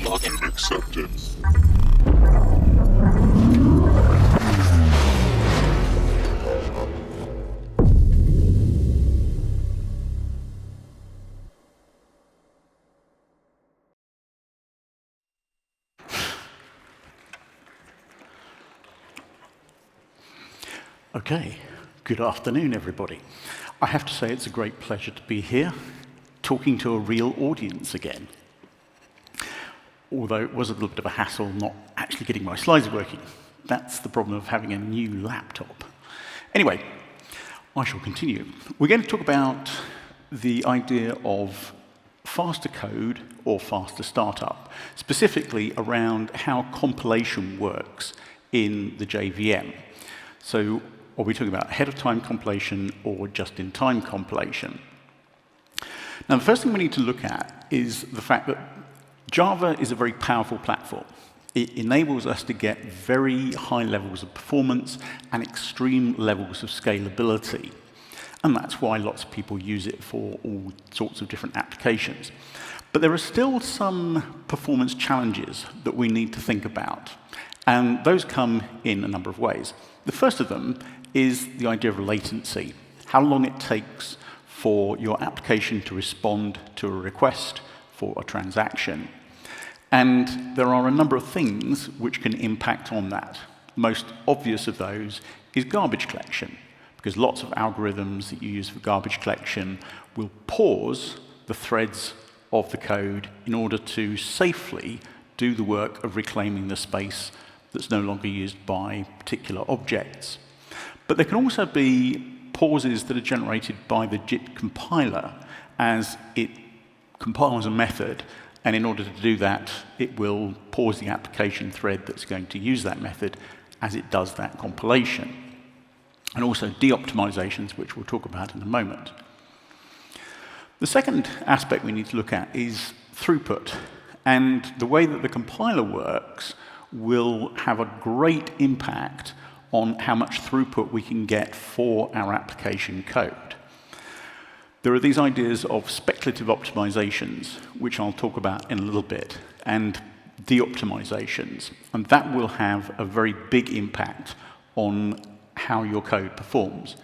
Login accepted. Okay, good afternoon, everybody. I have to say it's a great pleasure to be here, talking to a real audience again. Although it was a little bit of a hassle not actually getting my slides working. That's the problem of having a new laptop. Anyway, I shall continue. We're going to talk about the idea of faster code or faster startup, specifically around how compilation works in the JVM. So are we talking about ahead-of-time compilation or just-in-time compilation? Now, the first thing we need to look at is the fact that Java is a very powerful platform. It enables us to get very high levels of performance and extreme levels of scalability. And that's why lots of people use it for all sorts of different applications. But there are still some performance challenges that we need to think about. And those come in a number of ways. The first of them is the idea of latency, how long it takes for your application to respond to a request for a transaction. And there are a number of things which can impact on that. Most obvious of those is garbage collection, because lots of algorithms that you use for garbage collection will pause the threads of the code in order to safely do the work of reclaiming the space that's no longer used by particular objects. But there can also be pauses that are generated by the JIT compiler as it compiles a method, and in order to do that, it will pause the application thread that's going to use that method as it does that compilation. And also de-optimisations, which we'll talk about in a moment. The second aspect we need to look at is throughput. And the way that the compiler works will have a great impact on how much throughput we can get for our application code. There are these ideas of speculative optimisations, which I'll talk about in a little bit, and de-optimisations. And that will have a very big impact on how your code performs,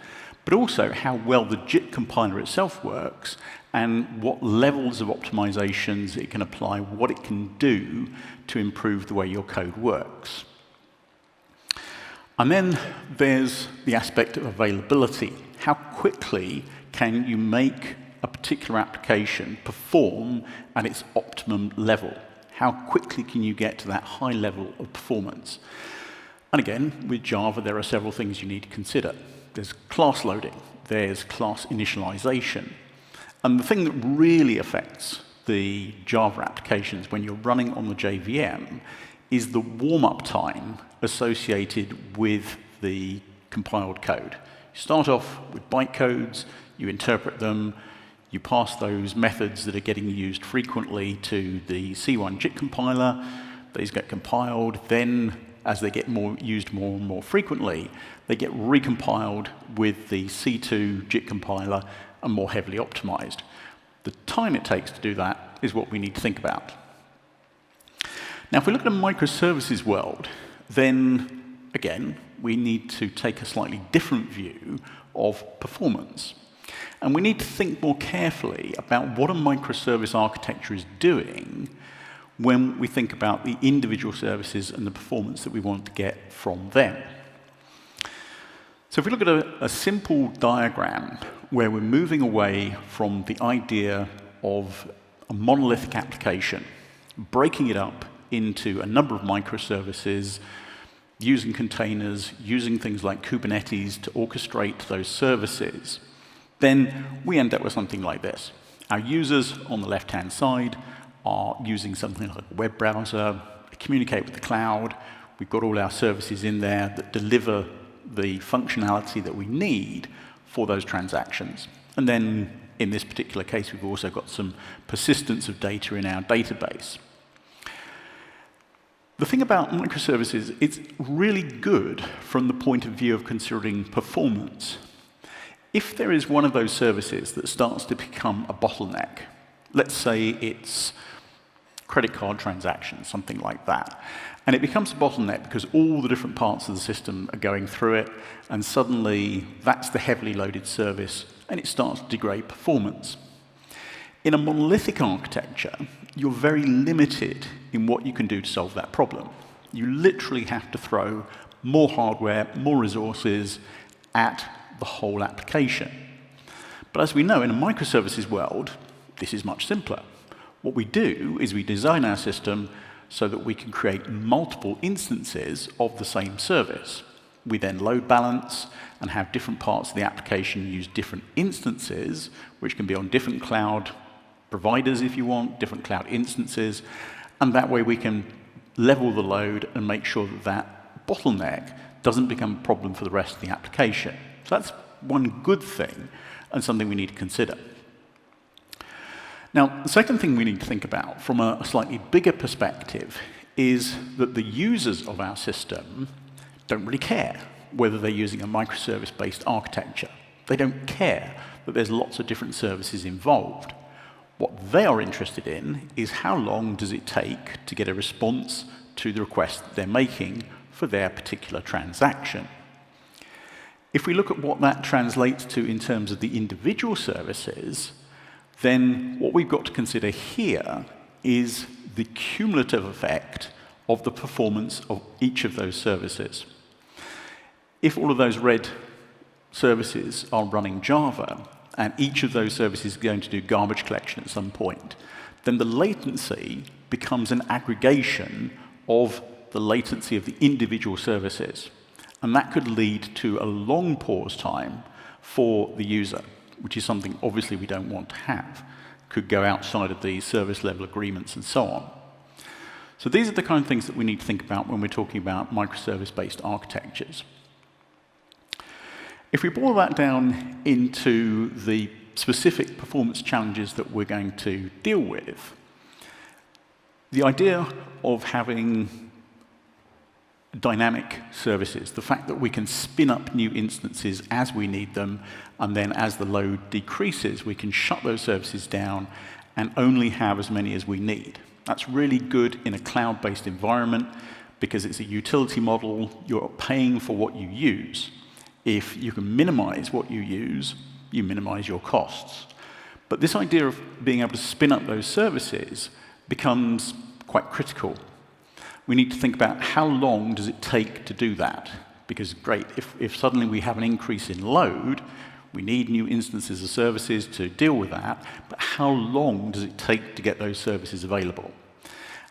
but also how well the JIT compiler itself works and what levels of optimizations it can apply, what it can do to improve the way your code works. And then there's the aspect of availability. How quickly can you make a particular application perform at its optimum level? How quickly can you get to that high level of performance? And again, with Java, there are several things you need to consider. There's class loading, there's class initialization. And the thing that really affects the Java applications when you're running on the JVM is the warm-up time associated with the compiled code. You start off with bytecodes, you interpret them, you pass those methods that are getting used frequently to the C1 JIT compiler, these get compiled, then as they get used more and more frequently, they get recompiled with the C2 JIT compiler and more heavily optimized. The time it takes to do that is what we need to think about. Now, if we look at a microservices world, then, again, we need to take a slightly different view of performance. And we need to think more carefully about what a microservice architecture is doing when we think about the individual services and the performance that we want to get from them. So if we look at a simple diagram where we're moving away from the idea of a monolithic application, breaking it up into a number of microservices, using containers, using things like Kubernetes to orchestrate those services, then we end up with something like this. Our users on the left-hand side are using something like a web browser, communicate with the cloud. We've got all our services in there that deliver the functionality that we need for those transactions. And then, in this particular case, we've also got some persistence of data in our database. The thing about microservices, it's really good from the point of view of considering performance. If there is one of those services that starts to become a bottleneck, let's say it's credit card transactions, something like that. And it becomes a bottleneck because all the different parts of the system are going through it, and suddenly that's the heavily loaded service, and it starts to degrade performance. In a monolithic architecture, you're very limited in what you can do to solve that problem. You literally have to throw more hardware, more resources at the whole application. But as we know, in a microservices world, this is much simpler. What we do is we design our system so that we can create multiple instances of the same service. We then load balance and have different parts of the application use different instances, which can be on different cloud providers if you want, different cloud instances, and that way we can level the load and make sure that that bottleneck doesn't become a problem for the rest of the application. So that's one good thing and something we need to consider. Now, the second thing we need to think about from a slightly bigger perspective is that the users of our system don't really care whether they're using a microservice-based architecture. They don't care that there's lots of different services involved. What they are interested in is how long does it take to get a response to the request that they're making for their particular transaction. If we look at what that translates to in terms of the individual services, then what we've got to consider here is the cumulative effect of the performance of each of those services. If all of those red services are running Java, and each of those services is going to do garbage collection at some point, then the latency becomes an aggregation of the latency of the individual services. And that could lead to a long pause time for the user, which is something obviously we don't want to have. Could go outside of the service level agreements and so on. So these are the kind of things that we need to think about when we're talking about microservice-based architectures. If we boil that down into the specific performance challenges that we're going to deal with, the idea of having dynamic services, the fact that we can spin up new instances as we need them, and then as the load decreases, we can shut those services down and only have as many as we need. That's really good in a cloud-based environment because it's a utility model. You're paying for what you use. If you can minimize what you use, you minimize your costs. But this idea of being able to spin up those services becomes quite critical. We need to think about how long does it take to do that? Because great, if suddenly we have an increase in load, we need new instances of services to deal with that, but how long does it take to get those services available?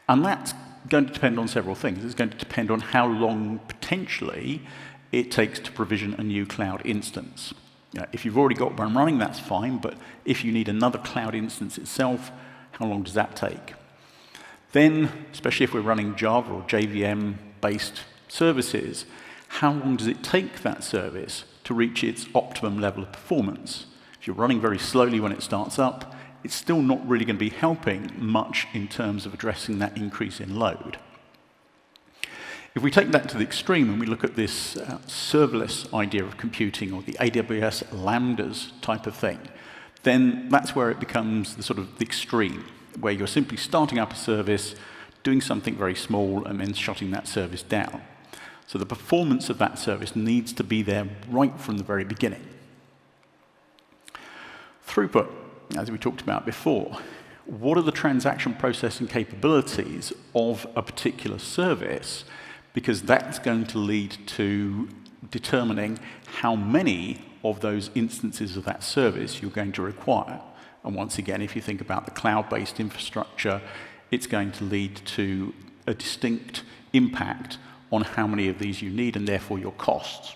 And that's going to depend on several things. It's going to depend on how long, potentially, it takes to provision a new cloud instance. You know, if you've already got one running, that's fine, but if you need another cloud instance itself, how long does that take? Then, especially if we're running Java or JVM-based services, how long does it take that service to reach its optimum level of performance? If you're running very slowly when it starts up, it's still not really going to be helping much in terms of addressing that increase in load. If we take that to the extreme and we look at this serverless idea of computing or the AWS Lambdas type of thing, then that's where it becomes the sort of the extreme, where you're simply starting up a service, doing something very small, and then shutting that service down. So the performance of that service needs to be there right from the very beginning. Throughput, as we talked about before, what are the transaction processing capabilities of a particular service? Because that's going to lead to determining how many of those instances of that service you're going to require. And once again, if you think about the cloud-based infrastructure, it's going to lead to a distinct impact on how many of these you need and therefore your costs.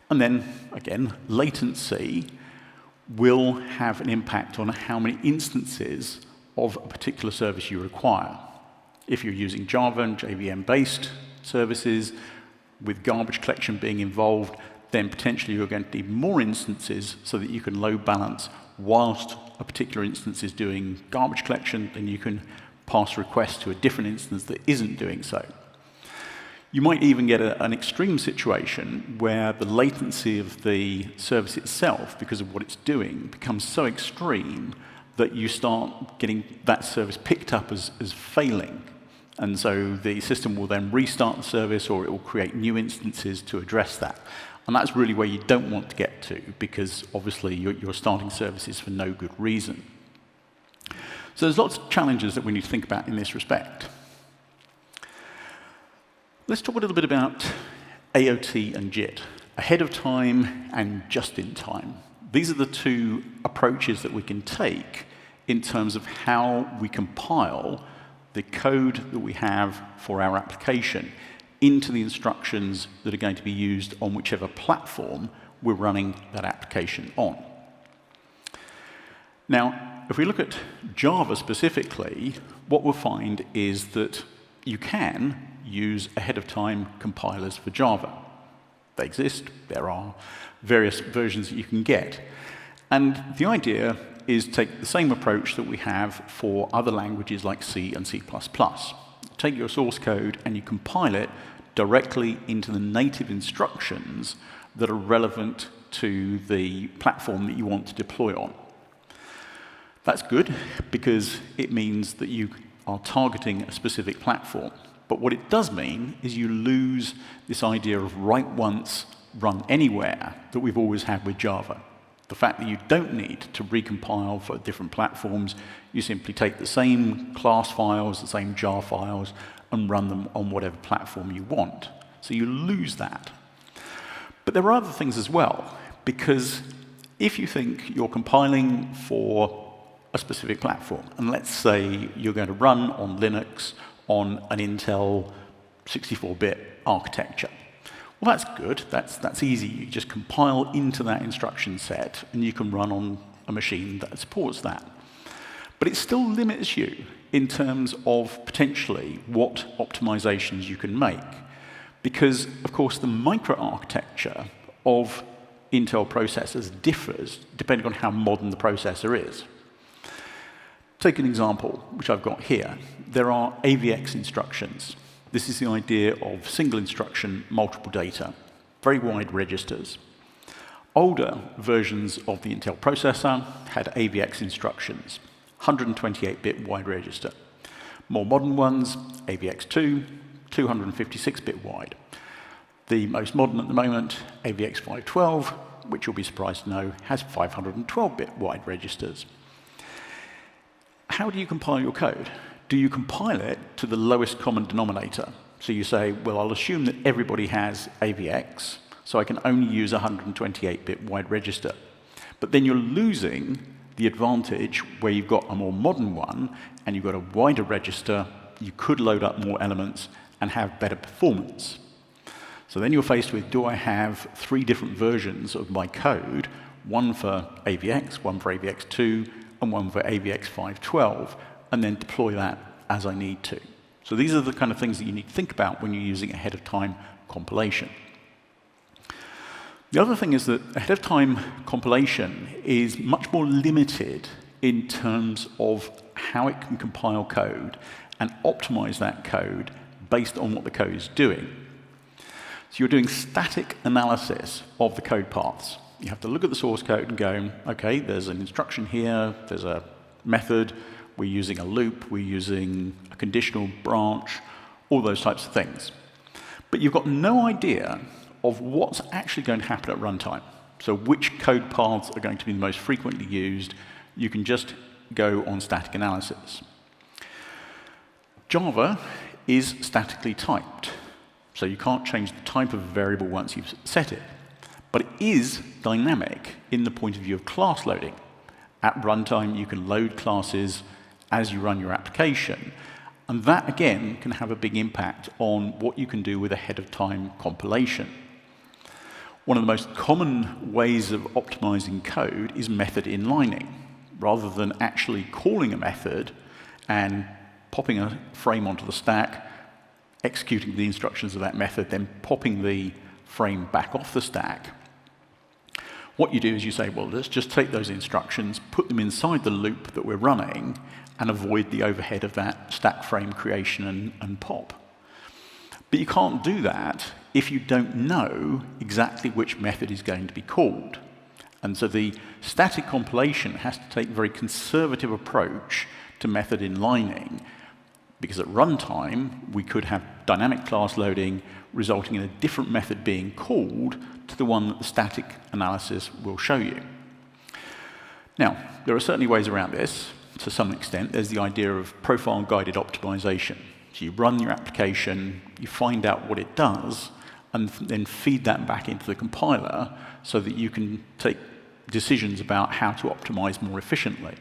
And then, again, latency will have an impact on how many instances of a particular service you require. If you're using Java and JVM-based services, with garbage collection being involved, then potentially you're going to need more instances so that you can load balance whilst a particular instance is doing garbage collection, then you can pass requests to a different instance that isn't doing so. You might even get an extreme situation where the latency of the service itself, because of what it's doing, becomes so extreme that you start getting that service picked up as failing. And so the system will then restart the service, or it will create new instances to address that. And that's really where you don't want to get to, because obviously you're starting services for no good reason. So there's lots of challenges that we need to think about in this respect. Let's talk a little bit about AOT and JIT, ahead of time and just in time. These are the two approaches that we can take in terms of how we compile the code that we have for our application into the instructions that are going to be used on whichever platform we're running that application on. Now, if we look at Java specifically, what we'll find is that you can use ahead-of-time compilers for Java. They exist. There are various versions that you can get. And the idea is take the same approach that we have for other languages like C and C++. Take your source code and you compile it directly into the native instructions that are relevant to the platform that you want to deploy on. That's good because it means that you are targeting a specific platform. But what it does mean is you lose this idea of write once, run anywhere that we've always had with Java. The fact that you don't need to recompile for different platforms, you simply take the same class files, the same jar files, and run them on whatever platform you want. So you lose that. But there are other things as well, because if you think you're compiling for a specific platform, and let's say you're going to run on Linux on an Intel 64-bit architecture. Well, that's good. That's easy. You just compile into that instruction set, and you can run on a machine that supports that. But it still limits you in terms of potentially what optimizations you can make. Because, of course, the microarchitecture of Intel processors differs depending on how modern the processor is. Take an example, which I've got here. There are AVX instructions. This is the idea of single instruction, multiple data, very wide registers. Older versions of the Intel processor had AVX instructions, 128-bit wide register. More modern ones, AVX2, 256-bit wide. The most modern at the moment, AVX 512, which you'll be surprised to know, has 512-bit wide registers. How do you compile your code? Do you compile it to the lowest common denominator? So you say, well, I'll assume that everybody has AVX, so I can only use a 128-bit wide register. But then you're losing the advantage where you've got a more modern one, and you've got a wider register, you could load up more elements and have better performance. So then you're faced with, do I have 3 different versions of my code, one for AVX, one for AVX2, and one for AVX 512, and then deploy that as I need to. So these are the kind of things that you need to think about when you're using ahead-of-time compilation. The other thing is that ahead-of-time compilation is much more limited in terms of how it can compile code and optimize that code based on what the code is doing. So you're doing static analysis of the code paths. You have to look at the source code and go, okay, there's an instruction here, there's a method, we're using a loop, we're using a conditional branch, all those types of things. But you've got no idea of what's actually going to happen at runtime. So which code paths are going to be the most frequently used. You can just go on static analysis. Java is statically typed. So you can't change the type of a variable once you've set it. But it is dynamic in the point of view of class loading. At runtime, you can load classes as you run your application. And that, again, can have a big impact on what you can do with ahead-of-time compilation. One of the most common ways of optimizing code is method inlining. Rather than actually calling a method and popping a frame onto the stack, executing the instructions of that method, then popping the frame back off the stack, what you do is you say, well, let's just take those instructions, put them inside the loop that we're running, and avoid the overhead of that stack frame creation and pop. But you can't do that if you don't know exactly which method is going to be called. And so the static compilation has to take a very conservative approach to method inlining, because at runtime, we could have dynamic class loading resulting in a different method being called to the one that the static analysis will show you. Now, there are certainly ways around this to some extent. There's the idea of profile-guided optimization. So you run your application, you find out what it does, and then feed that back into the compiler so that you can take decisions about how to optimize more efficiently.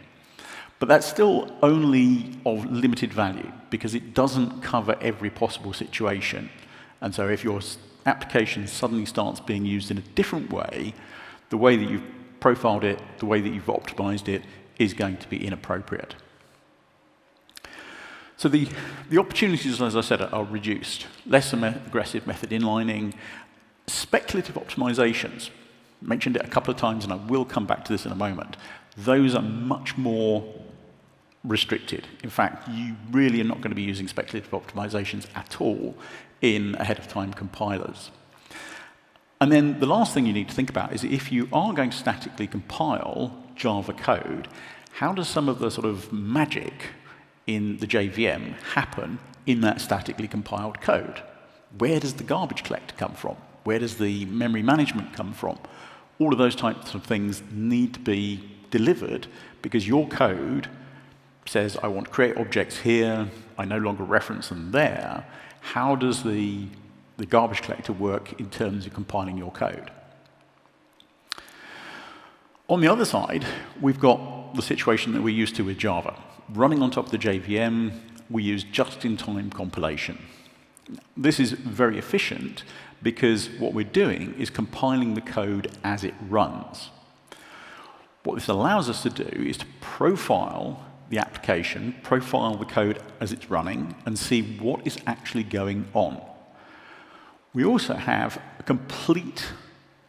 But that's still only of limited value because it doesn't cover every possible situation. And so if your application suddenly starts being used in a different way, the way that you've profiled it, the way that you've optimized it, is going to be inappropriate. So the opportunities, as I said, are reduced. Less aggressive method inlining, speculative optimisations. Mentioned it a couple of times, and I will come back to this in a moment. Those are much more restricted. In fact, you really are not going to be using speculative optimisations at all in ahead-of-time compilers. And then the last thing you need to think about is if you are going to statically compile Java code, how does some of the sort of magic in the JVM happen in that statically compiled code? Where does the garbage collector come from? Where does the memory management come from? All of those types of things need to be delivered because your code says, I want to create objects here, I no longer reference them there. How does the garbage collector work in terms of compiling your code? On the other side, we've got the situation that we're used to with Java. Running on top of the JVM, we use just-in-time compilation. This is very efficient because what we're doing is compiling the code as it runs. What this allows us to do is to profile the application, profile the code as it's running, and see what is actually going on. We also have a complete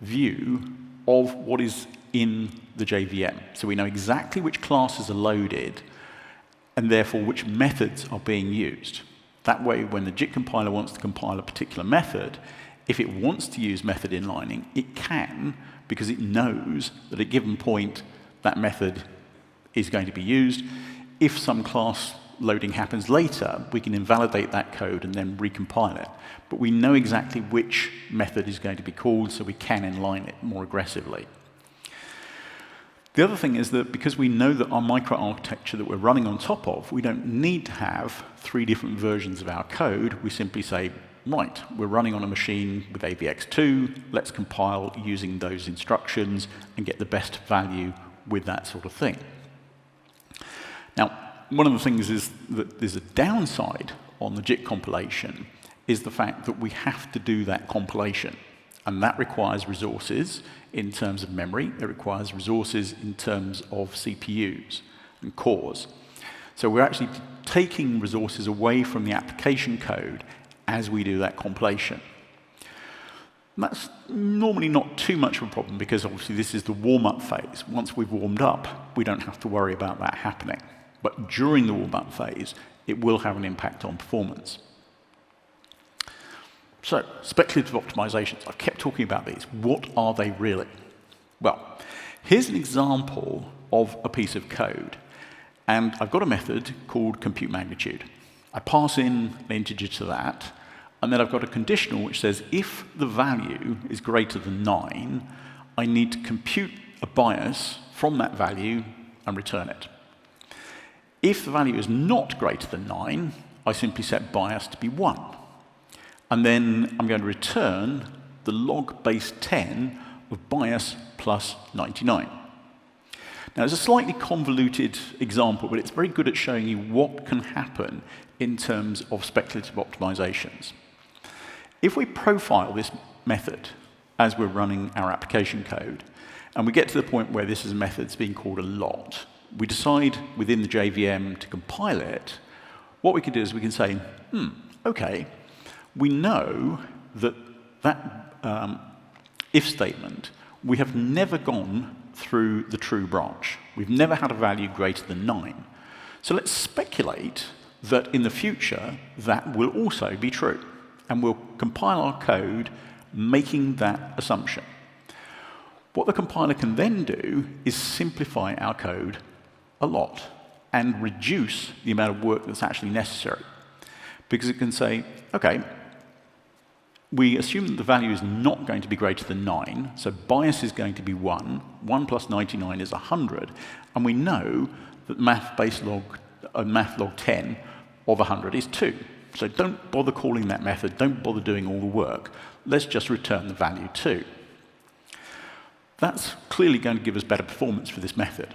view of what is in the JVM. So we know exactly which classes are loaded, and therefore which methods are being used. That way, when the JIT compiler wants to compile a particular method, if it wants to use method inlining, it can, because it knows that at a given point, that method is going to be used. If some class loading happens later, we can invalidate that code and then recompile it. But we know exactly which method is going to be called, so we can inline it more aggressively. The other thing is that because we know that our microarchitecture that we're running on top of, we don't need to have 3 different versions of our code. We simply say, right, we're running on a machine with AVX2, let's compile using those instructions and get the best value with that sort of thing. Now, one of the things is that there's a downside on the JIT compilation is the fact that we have to do that compilation. And that requires resources in terms of memory. It requires resources in terms of CPUs and cores. So we're actually taking resources away from the application code as we do that compilation. And that's normally not too much of a problem because obviously this is the warm-up phase. Once we've warmed up, we don't have to worry about that happening. But during the warm-up phase, it will have an impact on performance. So, speculative optimizations. I've kept talking about these. What are they really? Well, here's an example of a piece of code. And I've got a method called compute magnitude. I pass in an integer to that, and then I've got a conditional which says if the value is greater than 9, I need to compute a bias from that value and return it. If the value is not greater than 9, I simply set bias to be 1. And then I'm going to return the log base 10 of bias plus 99. Now, it's a slightly convoluted example, but it's very good at showing you what can happen in terms of speculative optimizations. If we profile this method as we're running our application code, and we get to the point where this is a method that's being called a lot, we decide within the JVM to compile it, what we can do is we can say, OK, we know that if statement, we have never gone through the true branch. We've never had a value greater than 9. So let's speculate that in the future, that will also be true. And we'll compile our code making that assumption. What the compiler can then do is simplify our code a lot and reduce the amount of work that's actually necessary. Because it can say, OK, we assume that the value is not going to be greater than 9, so bias is going to be 1. 1 plus 99 is 100. And we know that math log 10 of 100 is 2. So don't bother calling that method. Don't bother doing all the work. Let's just return the value 2. That's clearly going to give us better performance for this method.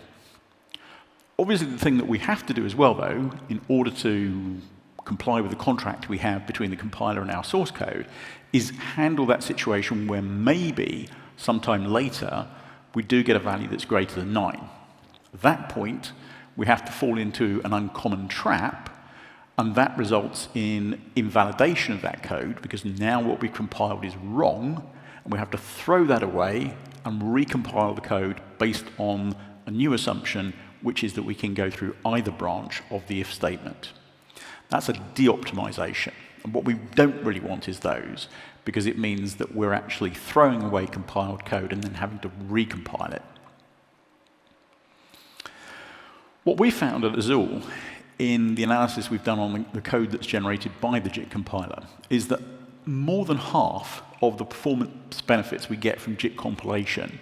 Obviously, the thing that we have to do as well, though, in order to comply with the contract we have between the compiler and our source code, is handle that situation where maybe sometime later we do get a value that's greater than 9. At that point, we have to fall into an uncommon trap, and that results in invalidation of that code, because now what we compiled is wrong, and we have to throw that away and recompile the code based on a new assumption, which is that we can go through either branch of the if statement. That's a de-optimization. And what we don't really want is those, because it means that we're actually throwing away compiled code and then having to recompile it. What we found at Azul, in the analysis we've done on the code that's generated by the JIT compiler, is that more than half of the performance benefits we get from JIT compilation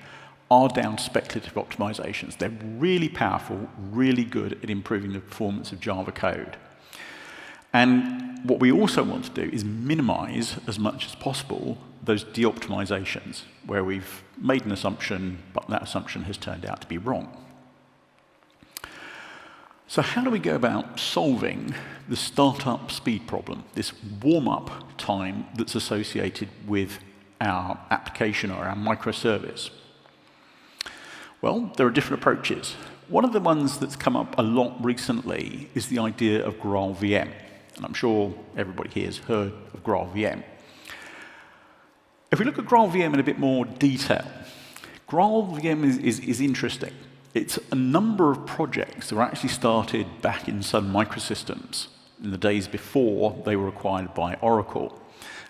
are down to speculative optimizations. They're really powerful, really good at improving the performance of Java code. And what we also want to do is minimize as much as possible those de-optimizations, where we've made an assumption, but that assumption has turned out to be wrong. So how do we go about solving the startup speed problem, this warm-up time that's associated with our application or our microservice? Well, there are different approaches. One of the ones that's come up a lot recently is the idea of Graal VM. And I'm sure everybody here has heard of Graal VM. If we look at Graal VM in a bit more detail, Graal VM is interesting. It's a number of projects that were actually started back in Sun Microsystems in the days before they were acquired by Oracle.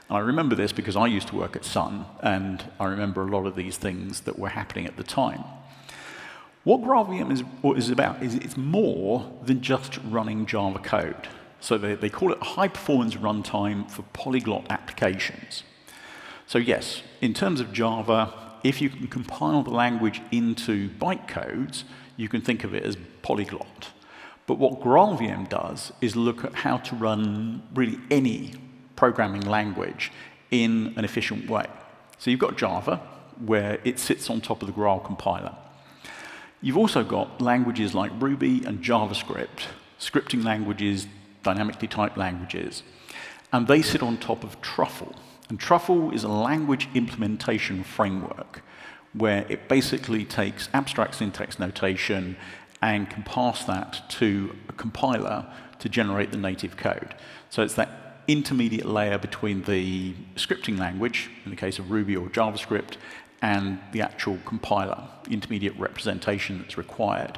And I remember this because I used to work at Sun, and I remember a lot of these things that were happening at the time. What Graal VM is about is it's more than just running Java code. So they call it a high-performance runtime for polyglot applications. So yes, in terms of Java, if you can compile the language into bytecodes, you can think of it as polyglot. But what Graal VM does is look at how to run really any programming language in an efficient way. So you've got Java, where it sits on top of the Graal compiler. You've also got languages like Ruby and JavaScript, scripting languages, dynamically typed languages, and they sit on top of Truffle. And Truffle is a language implementation framework where it basically takes abstract syntax notation and can pass that to a compiler to generate the native code. So it's that intermediate layer between the scripting language, in the case of Ruby or JavaScript, and the actual compiler, the intermediate representation that's required.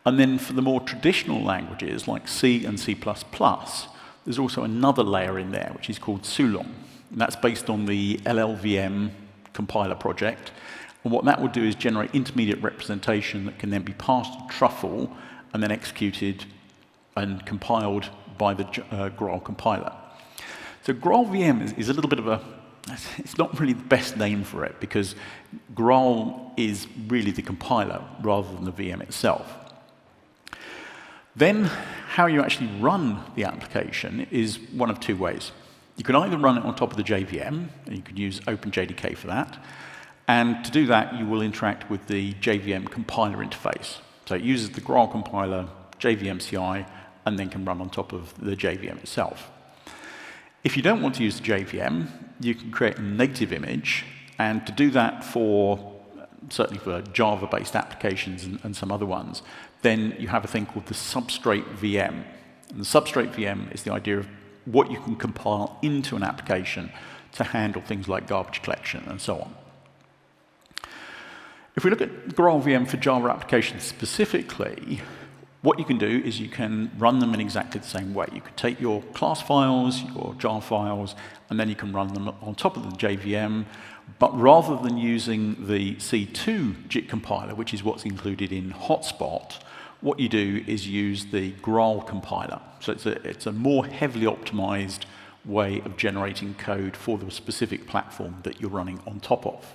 And then for the more traditional languages like C and C++, there's also another layer in there, which is called Sulong. And that's based on the LLVM compiler project. And what that will do is generate intermediate representation that can then be passed to Truffle and then executed and compiled by the Graal compiler. So Graal VM is a little bit of a, it's not really the best name for it, because Graal is really the compiler rather than the VM itself. Then how you actually run the application is one of two ways. You can either run it on top of the JVM, and you can use OpenJDK for that. And to do that, you will interact with the JVM compiler interface. So it uses the Graal compiler, JVM CI, and then can run on top of the JVM itself. If you don't want to use the JVM, you can create a native image. And to do that certainly for Java-based applications and some other ones, then you have a thing called the substrate VM. And the substrate VM is the idea of what you can compile into an application to handle things like garbage collection and so on. If we look at Graal VM for Java applications specifically, What you can do is you can run them in exactly the same way. You could take your class files, your jar files, and then you can run them on top of the JVM. But rather than using the C2 JIT compiler, which is what's included in Hotspot, what you do is use the Graal compiler. So it's a more heavily optimized way of generating code for the specific platform that you're running on top of.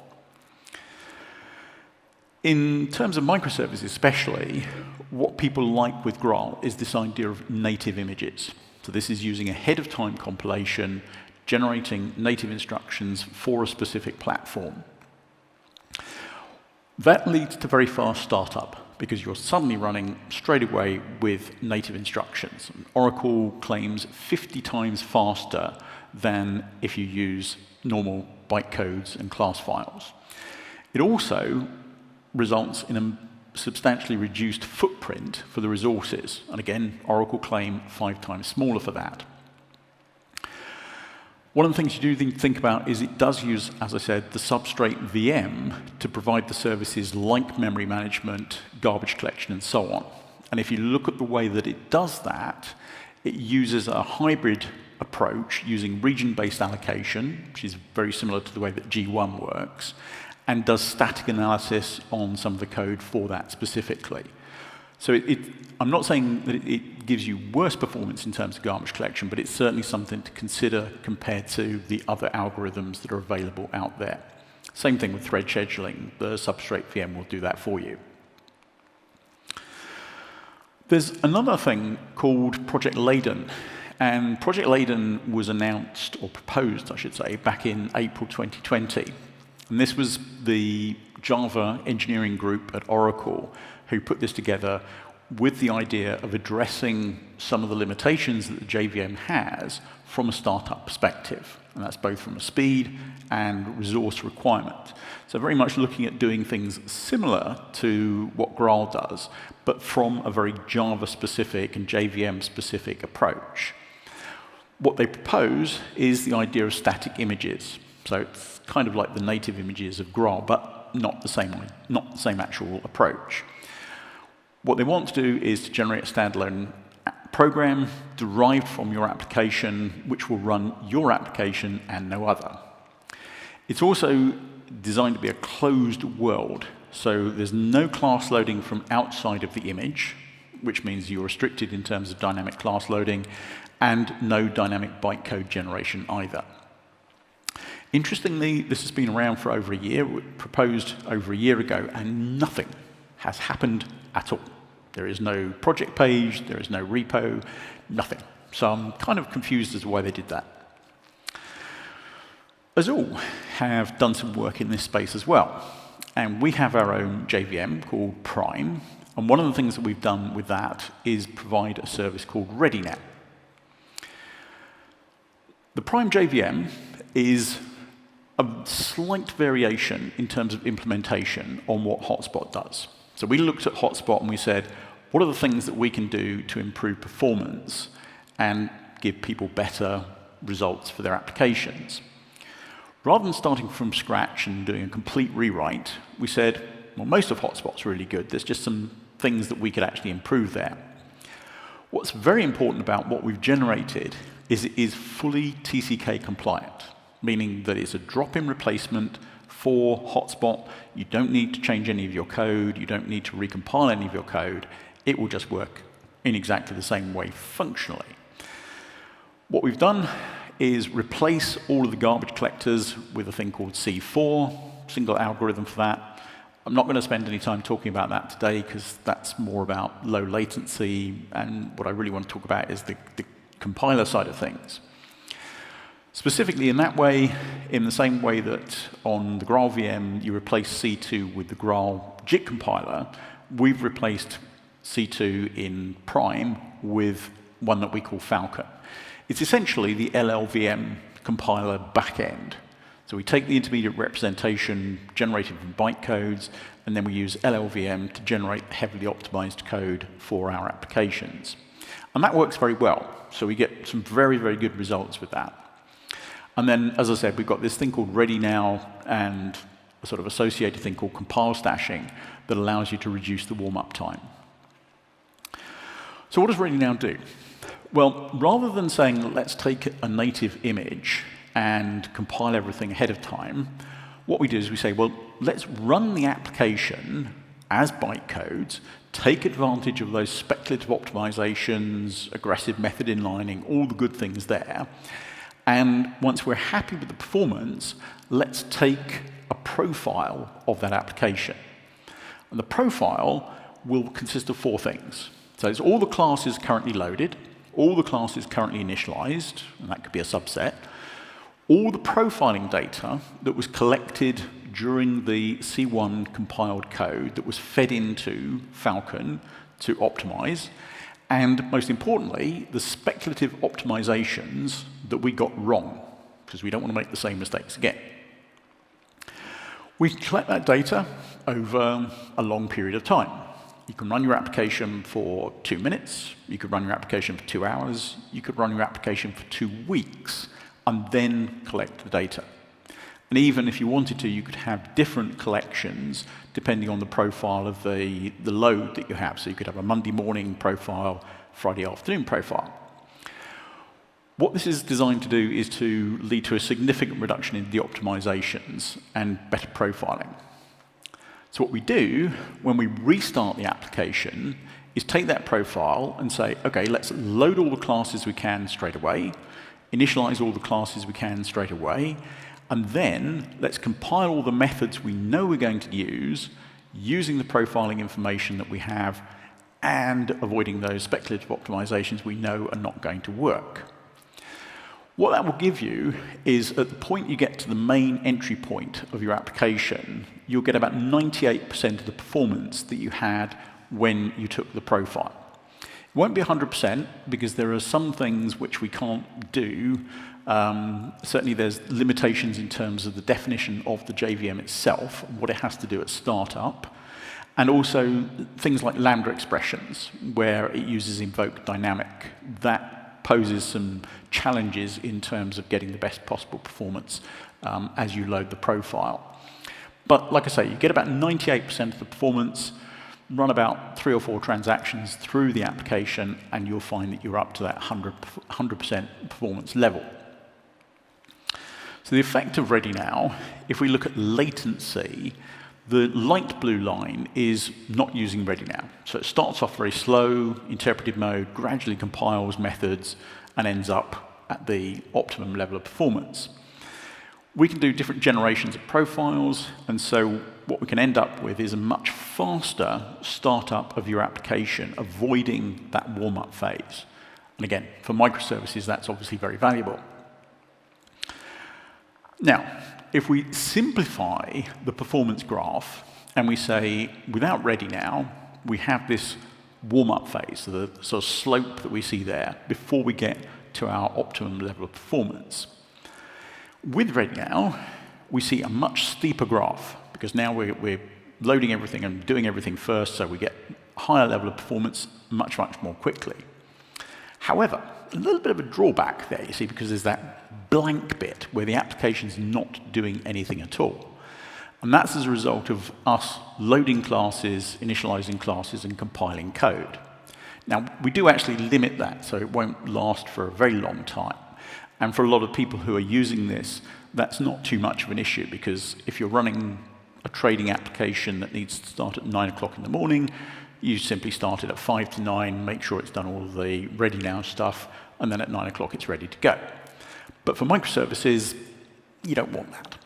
In terms of microservices especially, what people like with Graal is this idea of native images. So this is using ahead-of-time compilation, generating native instructions for a specific platform. That leads to very fast startup, because you're suddenly running straight away with native instructions. Oracle claims 50 times faster than if you use normal bytecodes and class files. It also results in a substantially reduced footprint for the resources. And again, Oracle claim 5 times smaller for that. One of the things you do think about is it does use, as I said, the substrate VM to provide the services like memory management, garbage collection, and so on. And if you look at the way that it does that, it uses a hybrid approach using region-based allocation, which is very similar to the way that G1 works, and does static analysis on some of the code for that specifically. So I'm not saying that it gives you worse performance in terms of garbage collection, but it's certainly something to consider compared to the other algorithms that are available out there. Same thing with thread scheduling. The substrate VM will do that for you. There's another thing called Project Leyden. And Project Leyden was announced, or proposed, I should say, back in April 2020. And this was the Java engineering group at Oracle who put this together with the idea of addressing some of the limitations that the JVM has from a startup perspective. And that's both from a speed and resource requirement. So very much looking at doing things similar to what Graal does, but from a very Java-specific and JVM-specific approach. What they propose is the idea of static images. So it's kind of like the native images of Graal, but not the same actual approach. What they want to do is to generate a standalone program derived from your application, which will run your application and no other. It's also designed to be a closed world, so there's no class loading from outside of the image, which means you're restricted in terms of dynamic class loading, and no dynamic bytecode generation either. Interestingly, this has been around for over a year, proposed over a year ago, and nothing has happened at all. There is no project page, there is no repo, nothing. So I'm kind of confused as to why they did that. Azul have done some work in this space as well. And we have our own JVM called Prime. And one of the things that we've done with that is provide a service called ReadyNow. The Prime JVM is a slight variation in terms of implementation on what Hotspot does. So we looked at Hotspot and we said, what are the things that we can do to improve performance and give people better results for their applications? Rather than starting from scratch and doing a complete rewrite, we said, well, most of Hotspot's really good. There's just some things that we could actually improve there. What's very important about what we've generated is it is fully TCK compliant, meaning that it's a drop-in replacement for Hotspot. You don't need to change any of your code. You don't need to recompile any of your code. It will just work in exactly the same way functionally. What we've done is replace all of the garbage collectors with a thing called C4, single algorithm for that. I'm not going to spend any time talking about that today because that's more about low latency, and what I really want to talk about is the compiler side of things. Specifically in that way, in the same way that on the Graal VM you replace C2 with the Graal JIT compiler, we've replaced C2 in Prime with one that we call Falcon. It's essentially the LLVM compiler backend. So we take the intermediate representation generated from bytecodes, and then we use LLVM to generate heavily optimized code for our applications. And that works very well. So we get some very, very good results with that. And then, as I said, we've got this thing called ReadyNow and a sort of associated thing called compile stashing that allows you to reduce the warm-up time. So what does ReadyNow do? Well, rather than saying, let's take a native image and compile everything ahead of time, what we do is we say, well, let's run the application as bytecodes, take advantage of those speculative optimizations, aggressive method inlining, all the good things there. And once we're happy with the performance, let's take a profile of that application. And the profile will consist of 4 things. So it's all the classes currently loaded, all the classes currently initialized, and that could be a subset, all the profiling data that was collected during the C1 compiled code that was fed into Falcon to optimize, and most importantly, the speculative optimizations that we got wrong, because we don't want to make the same mistakes again. We can collect that data over a long period of time. You can run your application for 2 minutes, you could run your application for 2 hours, you could run your application for 2 weeks, and then collect the data. And even if you wanted to, you could have different collections depending on the profile of the load that you have. So you could have a Monday morning profile, Friday afternoon profile. What this is designed to do is to lead to a significant reduction in the optimizations and better profiling. So what we do when we restart the application is take that profile and say, okay, let's load all the classes we can straight away, initialize all the classes we can straight away, and then let's compile all the methods we know we're going to use using the profiling information that we have and avoiding those speculative optimizations we know are not going to work. What that will give you is at the point you get to the main entry point of your application, you'll get about 98% of the performance that you had when you took the profile. It won't be 100% because there are some things which we can't do. Certainly there's limitations in terms of the definition of the JVM itself, what it has to do at startup, and also things like lambda expressions, where it uses invoke dynamic. That poses some challenges in terms of getting the best possible performance as you load the profile. But like I say, you get about 98% of the performance, run about 3 or 4 transactions through the application, and you'll find that you're up to that 100% performance level. So the effect of ReadyNow, if we look at latency, the light blue line is not using ReadyNow. So it starts off very slow, interpretive mode, gradually compiles methods, and ends up at the optimum level of performance. We can do different generations of profiles, and so what we can end up with is a much faster startup of your application, avoiding that warm-up phase. And again, for microservices, that's obviously very valuable. Now, if we simplify the performance graph and we say, without ReadyNow, we have this warm-up phase, so the sort of slope that we see there, before we get to our optimum level of performance. With ReadyNow, we see a much steeper graph, because now we're loading everything and doing everything first, so we get a higher level of performance much, much more quickly. However, a little bit of a drawback there, you see, because there's that blank bit where the application's not doing anything at all. And that's as a result of us loading classes, initializing classes, and compiling code. Now, we do actually limit that, so it won't last for a very long time. And for a lot of people who are using this, that's not too much of an issue, because if you're running a trading application that needs to start at 9 o'clock in the morning, you simply start it at 5 to 9, make sure it's done all of the ReadyNow stuff, and then at 9 o'clock it's ready to go. But for microservices, you don't want that.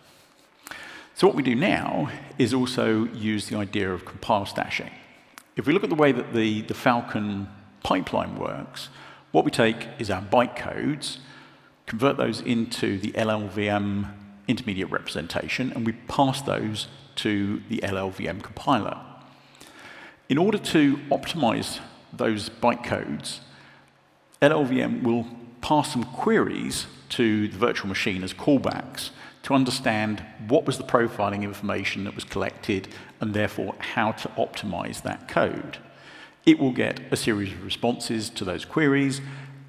So what we do now is also use the idea of compile stashing. If we look at the way that the Falcon pipeline works, what we take is our bytecodes, convert those into the LLVM intermediate representation, and we pass those to the LLVM compiler. In order to optimize those bytecodes, LLVM will pass some queries to the virtual machine as callbacks to understand what was the profiling information that was collected and therefore how to optimize that code. It will get a series of responses to those queries,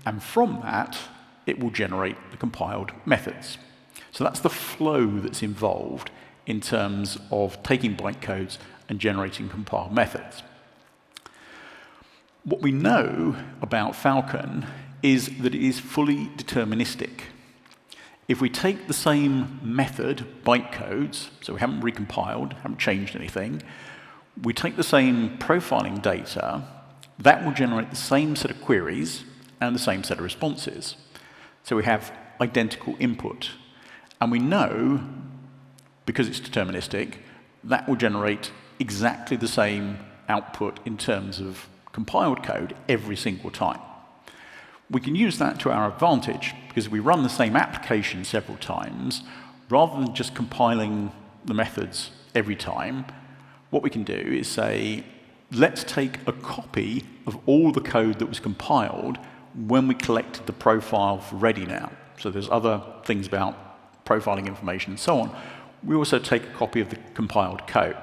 and from that, it will generate the compiled methods. So that's the flow that's involved in terms of taking bytecodes and generating compiled methods. What we know about Falcon is that it is fully deterministic. If we take the same method, bytecodes, so we haven't recompiled, haven't changed anything, we take the same profiling data, that will generate the same set of queries and the same set of responses. So we have identical input. And we know, because it's deterministic, that will generate exactly the same output in terms of compiled code every single time. We can use that to our advantage, because we run the same application several times, rather than just compiling the methods every time. What we can do is say, let's take a copy of all the code that was compiled when we collected the profile for ReadyNow. So there's other things about profiling information and so on. We also take a copy of the compiled code.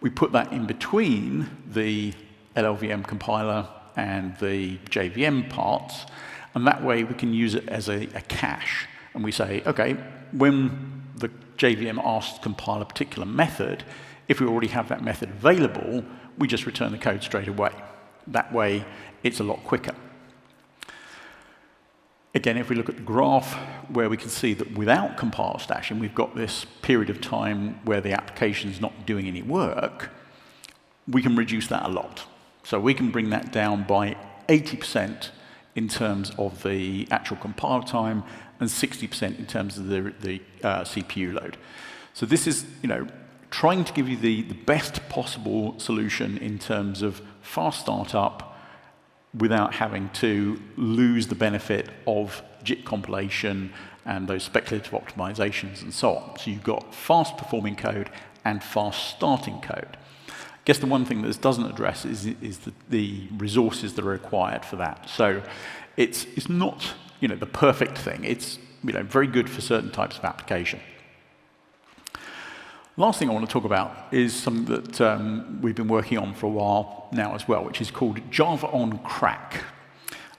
We put that in between the LLVM compiler and the JVM parts, and that way we can use it as a cache. And we say, OK, when the JVM asks to compile a particular method, if we already have that method available, we just return the code straight away. That way, it's a lot quicker. Again, if we look at the graph, where we can see that without compile stashing, we've got this period of time where the application's not doing any work, we can reduce that a lot. So we can bring that down by 80% in terms of the actual compile time and 60% in terms of the CPU load. So this is, trying to give you the best possible solution in terms of fast startup without having to lose the benefit of JIT compilation and those speculative optimizations and so on. So you've got fast performing code and fast starting code. I guess the one thing that this doesn't address is the resources that are required for that. So it's not the perfect thing. It's very good for certain types of application. Last thing I want to talk about is something that we've been working on for a while now as well, which is called Java on Crack.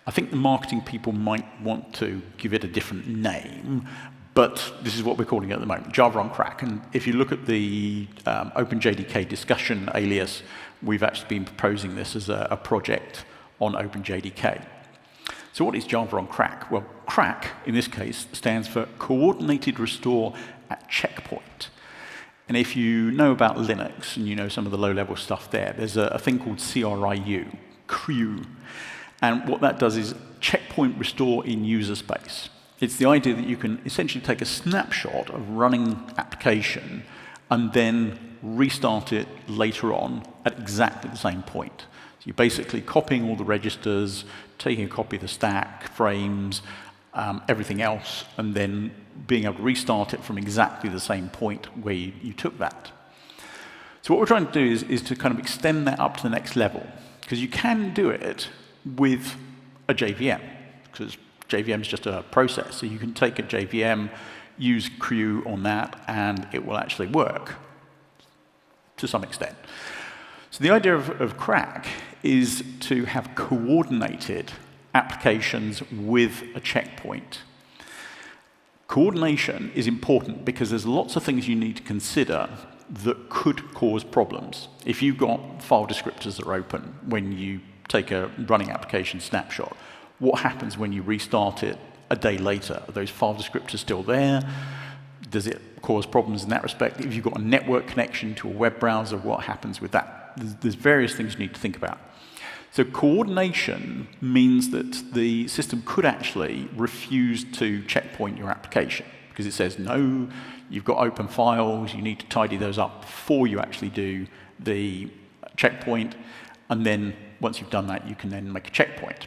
I think the marketing people might want to give it a different name, but this is what we're calling it at the moment, Java on Crack. And if you look at the OpenJDK discussion alias, we've actually been proposing this as a project on OpenJDK. So what is Java on Crack? Well, crack, in this case, stands for Coordinated Restore at Checkpoint. And if you know about Linux and you know some of the low-level stuff there's a thing called CRU. And what that does is checkpoint restore in user space. It's the idea that you can essentially take a snapshot of running application and then restart it later on at exactly the same point. So you're basically copying all the registers, taking a copy of the stack, frames, everything else, and then being able to restart it from exactly the same point where you took that. So what we're trying to do is to kind of extend that up to the next level, because you can do it with a JVM, because JVM is just a process. So you can take a JVM, use CRU on that, and it will actually work to some extent. So the idea of Crack is to have coordinated applications with a checkpoint. Coordination is important because there's lots of things you need to consider that could cause problems. If you've got file descriptors that are open when you take a running application snapshot, what happens when you restart it a day later? Are those file descriptors still there? Does it cause problems in that respect? If you've got a network connection to a web browser, what happens with that? There's various things you need to think about. So coordination means that the system could actually refuse to checkpoint your application because it says, no, you've got open files, you need to tidy those up before you actually do the checkpoint, and then once you've done that, you can then make a checkpoint.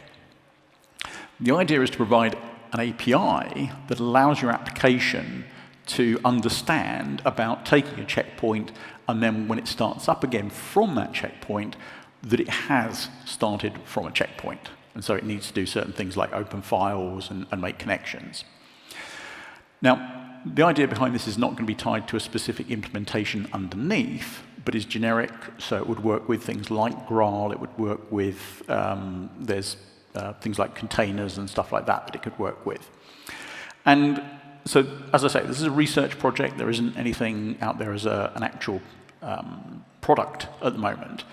The idea is to provide an API that allows your application to understand about taking a checkpoint, and then when it starts up again from that checkpoint, that it has started from a checkpoint. And so it needs to do certain things like open files and make connections. Now, the idea behind this is not going to be tied to a specific implementation underneath, but is generic, so it would work with things like Graal, it would work with, there's things like containers and stuff like that it could work with. And so, as I say, this is a research project. There isn't anything out there as an actual product at the moment.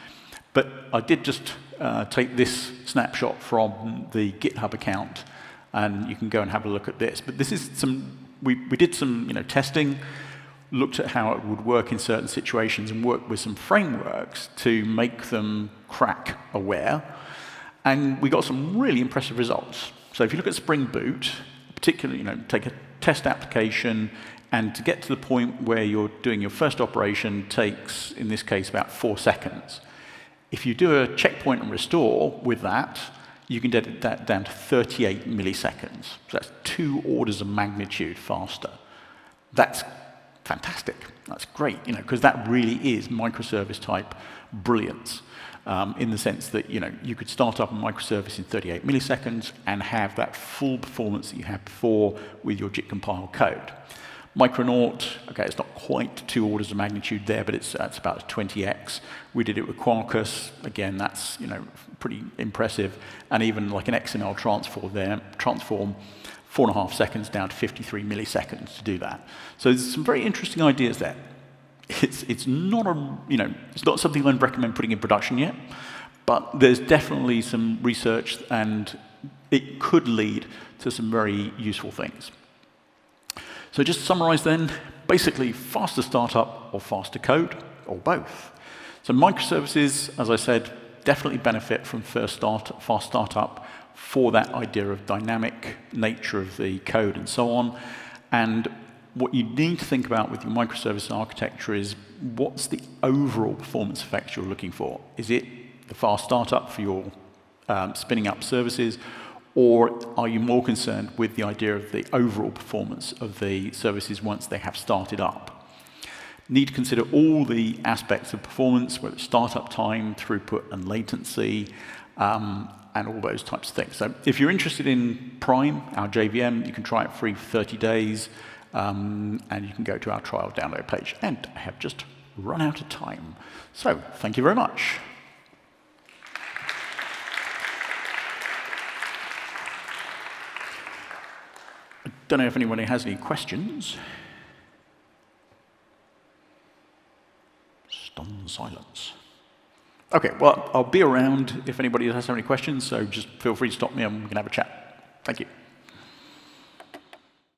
But I did just take this snapshot from the GitHub account, and you can go and have a look at this. But this is we did some testing, looked at how it would work in certain situations, and worked with some frameworks to make them crack aware. And we got some really impressive results. So if you look at Spring Boot, particularly, take a test application, and to get to the point where you're doing your first operation takes, in this case, about 4 seconds. If you do a checkpoint and restore with that, you can get that down to 38 milliseconds. So that's 2 orders of magnitude faster. That's fantastic. That's great, because that really is microservice type brilliance, in the sense that you could start up a microservice in 38 milliseconds and have that full performance that you had before with your JIT compile code. Micronaut, okay, it's not quite 2 orders of magnitude there, but it's about 20x. We did it with Quarkus. Again, that's pretty impressive. And even like an XML transform 4.5 seconds down to 53 milliseconds to do that. So there's some very interesting ideas there. It's not it's not something I'd recommend putting in production yet, but there's definitely some research, and it could lead to some very useful things. So just to summarize then, basically faster startup or faster code, or both. So microservices, as I said, definitely benefit from fast startup for that idea of dynamic nature of the code and so on. And what you need to think about with your microservice architecture is what's the overall performance effects you're looking for? Is it the fast startup for your spinning up services, or are you more concerned with the idea of the overall performance of the services once they have started up? Need to consider all the aspects of performance, whether it's startup time, throughput, and latency, and all those types of things. So if you're interested in Prime, our JVM, you can try it free for 30 days, and you can go to our trial download page. And I have just run out of time. So thank you very much. I don't know if anybody has any questions. Stunned silence. OK, well, I'll be around if anybody has any questions, so just feel free to stop me and we can have a chat. Thank you.